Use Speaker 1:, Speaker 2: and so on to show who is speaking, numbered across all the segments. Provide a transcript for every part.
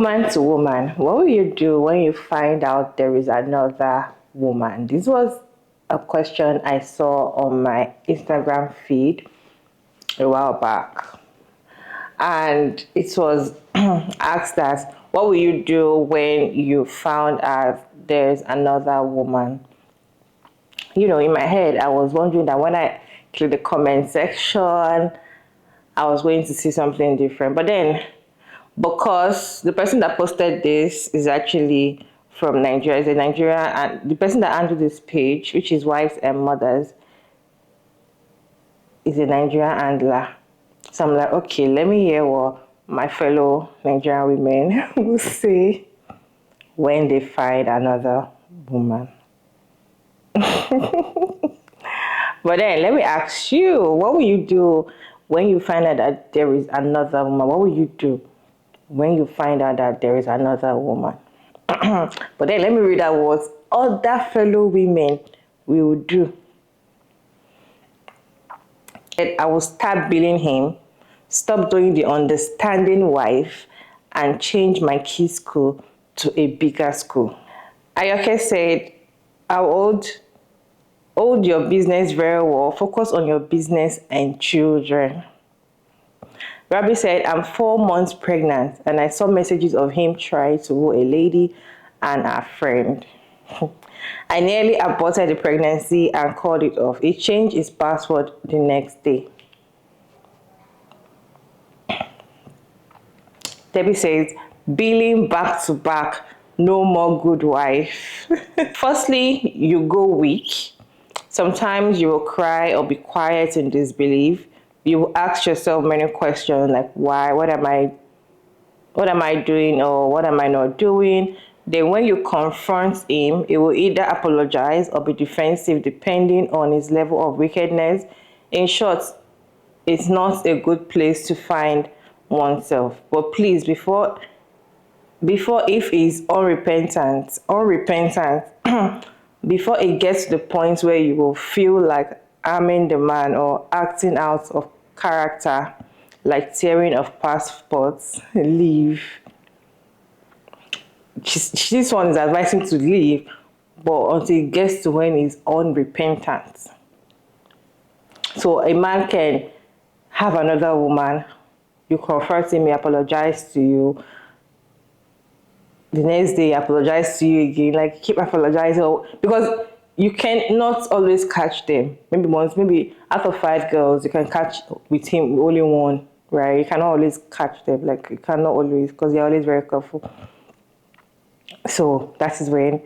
Speaker 1: Woman to woman, what will you do when you find out there is another woman? This was a question I saw on my Instagram feed a while back. And it was asked as, what will you do when you found out there's another woman? In my head, I was wondering that when I click the comment section, I was going to see something different. But then, because the person that posted this is actually from Nigeria, is a Nigerian, and the person that handled this page, which is Wives and Mothers, is a Nigerian handler. So I'm like, okay, let me hear what my fellow Nigerian women will say when they find another woman. But then let me ask you, what will you do when you find out that there is another woman? What will you do when you find out that there is another woman? But then let me read out what other fellow women will do. I will start billing him, stop doing the understanding wife, and change my kids' school to a bigger school. Ayoke said, I would hold your business very well, focus on your business and children. Rabbi said, I'm 4 months pregnant and I saw messages of him trying to woo a lady and her friend. I nearly aborted the pregnancy and called it off. He changed his password the next day. Debbie says, billing back to back, no more good wife. Firstly, you go weak. Sometimes you will cry or be quiet in disbelief. You will ask yourself many questions like why, what am I doing, or what am I not doing? Then when you confront him, he will either apologize or be defensive depending on his level of wickedness. In short, it's not a good place to find oneself. But please, before if he's unrepentant, before it gets to the point where you will feel like harming the man or acting out of character, like tearing of passports, leave. This one is advising to leave, but until it gets to when he's unrepentant. So a man can have another woman, you confront him, he apologize to you. The next day, apologize to you again, like keep apologizing, because you cannot always catch them. Maybe out of 5 girls, you can catch with him only one, right? You cannot always catch them, like you cannot always, because they're always very careful. So that is when,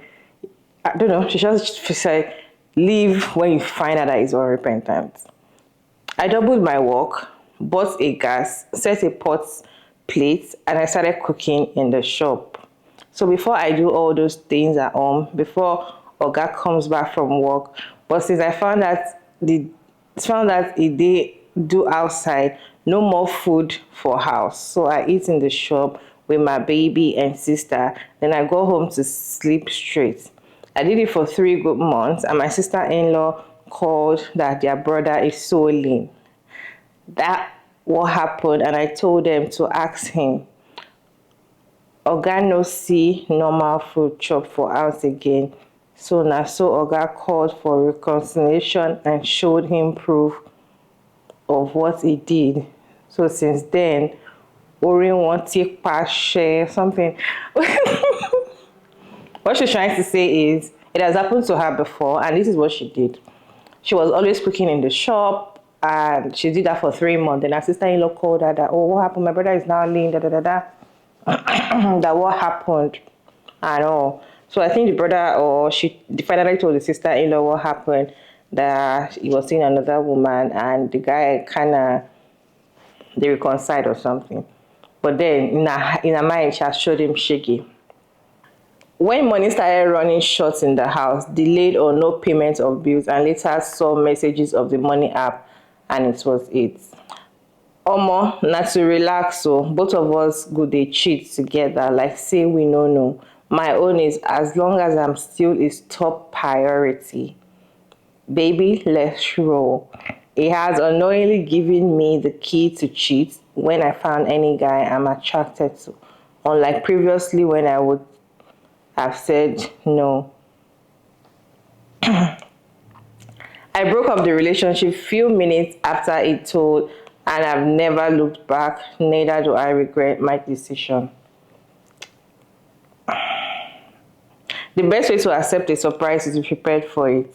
Speaker 1: I don't know, she said, leave when you find out that he's unrepentant. I doubled my work, bought a gas, set a pot plate, and I started cooking in the shop. So before I do all those things at home, before Oga comes back from work, but since I found that they do outside, no more food for house. So I eat in the shop with my baby and sister. Then I go home to sleep straight. I did it for 3 good months, and my sister-in-law called that their brother is so lean. That what happened, and I told them to ask him. Oga no see normal food chop for house again. So Oga called for reconciliation and showed him proof of what he did. So since then, Orin won't take part share something. What she's trying to say is, it has happened to her before, and this is what she did. She was always cooking in the shop, and she did that for 3 months. And her sister-in-law called her that, oh, what happened? My brother is now lean, that what happened and all. So I think the brother, or she finally told the sister-in-law what happened, that he was seeing another woman, and the guy they reconciled or something. But then in her mind, she has showed him shaky. When money started running short in the house, delayed or no payment of bills, and later saw messages of the money app, and it was it. Omo, not to relax, so both of us go dey cheat together, like say we no know. My own is, as long as I'm still his top priority. Baby, let's roll. He has unknowingly given me the key to cheat when I found any guy I'm attracted to. Unlike previously when I would have said no. I broke up the relationship few minutes after it told, and I've never looked back. Neither do I regret my decision. The best way to accept a surprise is to be prepared for it.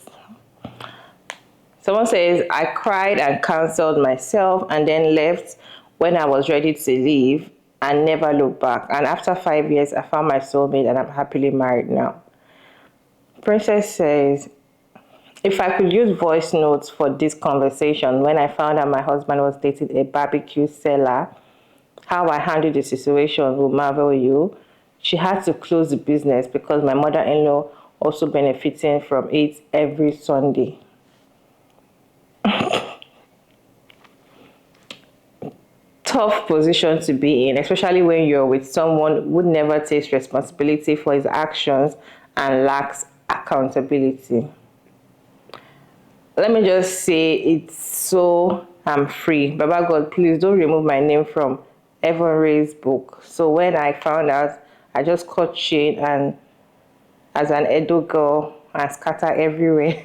Speaker 1: Someone says, I cried and cancelled myself and then left when I was ready to leave and never looked back. And after 5 years, I found my soulmate and I'm happily married now. Princess says, if I could use voice notes for this conversation, when I found out my husband was dating a barbecue seller, how I handled the situation will marvel you. She had to close the business because my mother-in-law also benefiting from it every Sunday. Tough position to be in, especially when you're with someone who never takes responsibility for his actions and lacks accountability. Let me just say it's so I'm free. Baba God, please don't remove my name from Evan Ray's book. So when I found out, I just caught shade and as an Edo girl and scatter everywhere.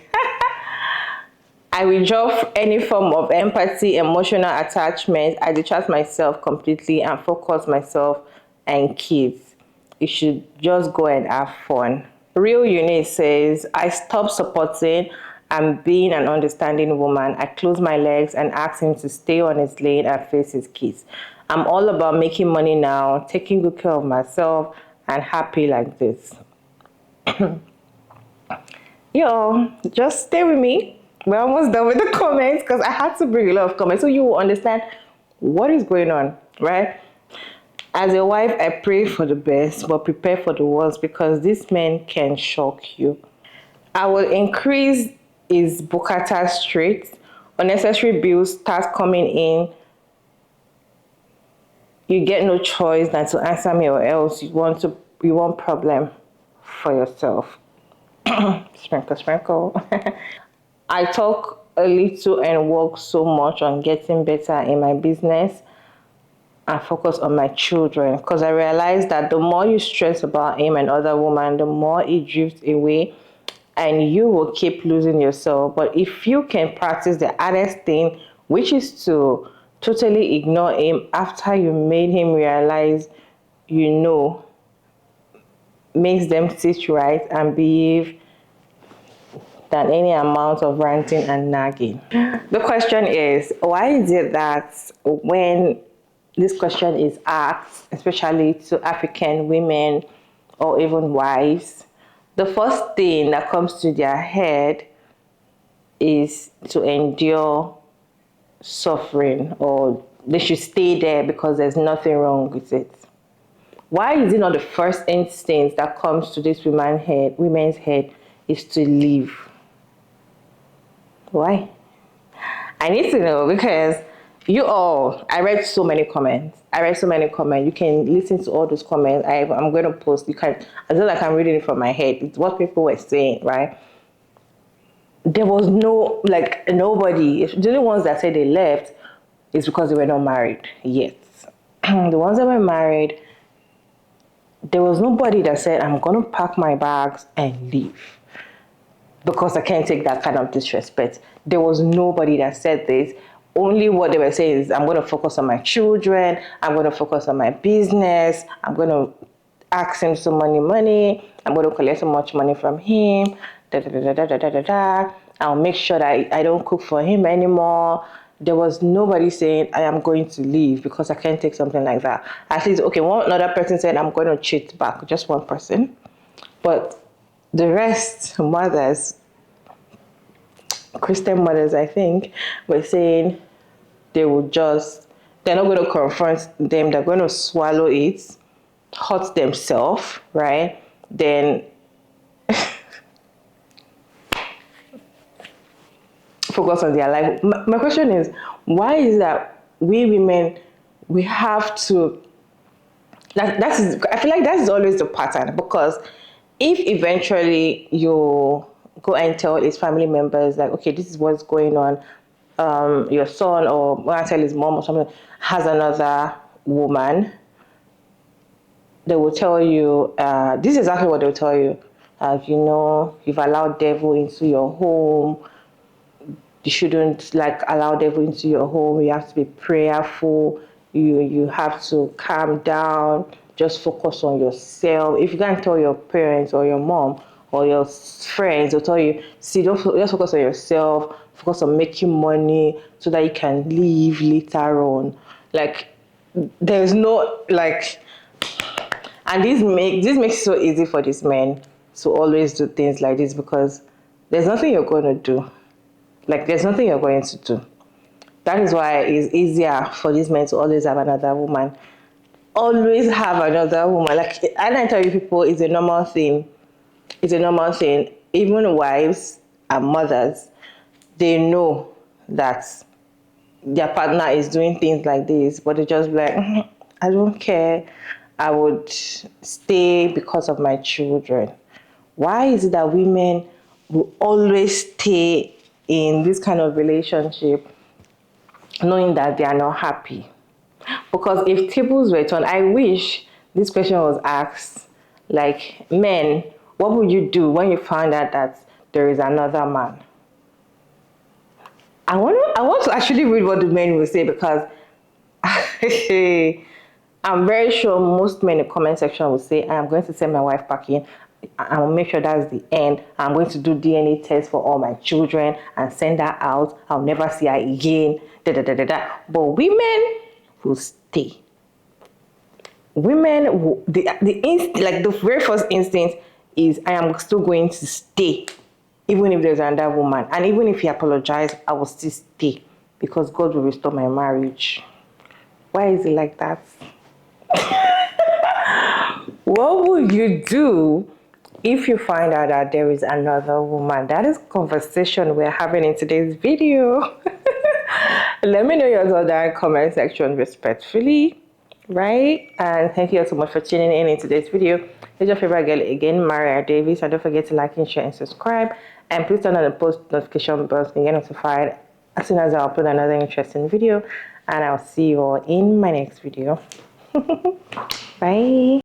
Speaker 1: I withdraw any form of empathy, emotional attachment. I detach myself completely and focus myself and kids. You should just go and have fun. Real Unit says, I stopped supporting and being an understanding woman. I closed my legs and asked him to stay on his lane and face his kids. I'm all about making money now, taking good care of myself, and happy like this. Yo, just stay with me. We're almost done with the comments because I had to bring a lot of comments so you will understand what is going on, right? As a wife, I pray for the best, but prepare for the worst because these men can shock you. I will increase his Bukata Street. Unnecessary bills start coming in. You get no choice than to answer me or else you want problem for yourself. Sprinkle, sprinkle. I talk a little and work so much on getting better in my business and focus on my children because I realize that the more you stress about him and other women, the more it drifts away and you will keep losing yourself. But if you can practice the hardest thing, which is to totally ignore him after you made him realize you know, makes them sit right and behave than any amount of ranting and nagging. The question is, why is it that when this question is asked, especially to African women or even wives, the first thing that comes to their head is to endure suffering or they should stay there because there's nothing wrong with it? Why is it not the first instinct that comes to this women's head is to leave? Why? I need to know because I read so many comments. You can listen to all those comments. I'm going to post. You can, as though like I'm reading it from my head. It's what people were saying, right? There was nobody. The only ones that said they left is because they were not married yet. The ones that were married, there was nobody that said, I'm going to pack my bags and leave because I can't take that kind of disrespect. There was nobody that said this. Only what they were saying is, I'm going to focus on my children. I'm going to focus on my business. I'm going to ask him some money. I'm going to collect so much money from him. I'll make sure that I don't cook for him anymore. There was nobody saying, I am going to leave because I can't take something like that. At least, okay, one other person said, I'm going to cheat back. Just one person. But the rest, mothers, Christian mothers, I think, were saying they're not going to confront them. They're going to swallow it, hurt themselves, right? Then focus on their life. My question is, why is that we women, we have to, I feel like that's always the pattern, because if eventually you go and tell his family members like, okay, this is what's going on, your son or tell his mom or something has another woman, they will tell you, this is exactly what they'll tell you. You know, you've allowed devil into your home. You shouldn't like allow devil into your home. You have to be prayerful. You have to calm down. Just focus on yourself. If you can't tell your parents or your mom or your friends, they'll tell you, see, don't just focus on yourself. Focus on making money so that you can live later on. Like there's no like, and this makes it so easy for these men to always do things like this because there's nothing you're going to do. Like there's nothing you're going to do. That is why it's easier for these men to always have another woman. Always have another woman. Like I tell you people, it's a normal thing. It's a normal thing. Even wives and mothers, they know that their partner is doing things like this, but they just be like, I don't care. I would stay because of my children. Why is it that women will always stay in this kind of relationship knowing that they are not happy? Because if tables were turned, I wish this question was asked, like, men, what would you do when you find out that there is another man? I want to actually read what the men will say because I'm very sure most men in the comment section will say, I'm going to send my wife back in. I will make sure that's the end. I'm going to do DNA tests for all my children and send her out. I'll never see her again. Da, da, da, da, da. But women will stay. Women, like the very first instinct is, I am still going to stay. Even if there's another woman. And even if he apologized, I will still stay. Because God will restore my marriage. Why is it like that? What would you do if you find out that there is another woman? That is conversation we're having in today's video. Let me know your thoughts in the comment section respectfully, right? And thank you so much for tuning in today's video. It's your favorite girl again, Maria Davis. And don't forget to like and share and subscribe. And please turn on the post notification bell so you get notified as soon as I upload another interesting video. And I'll see you all in my next video. Bye.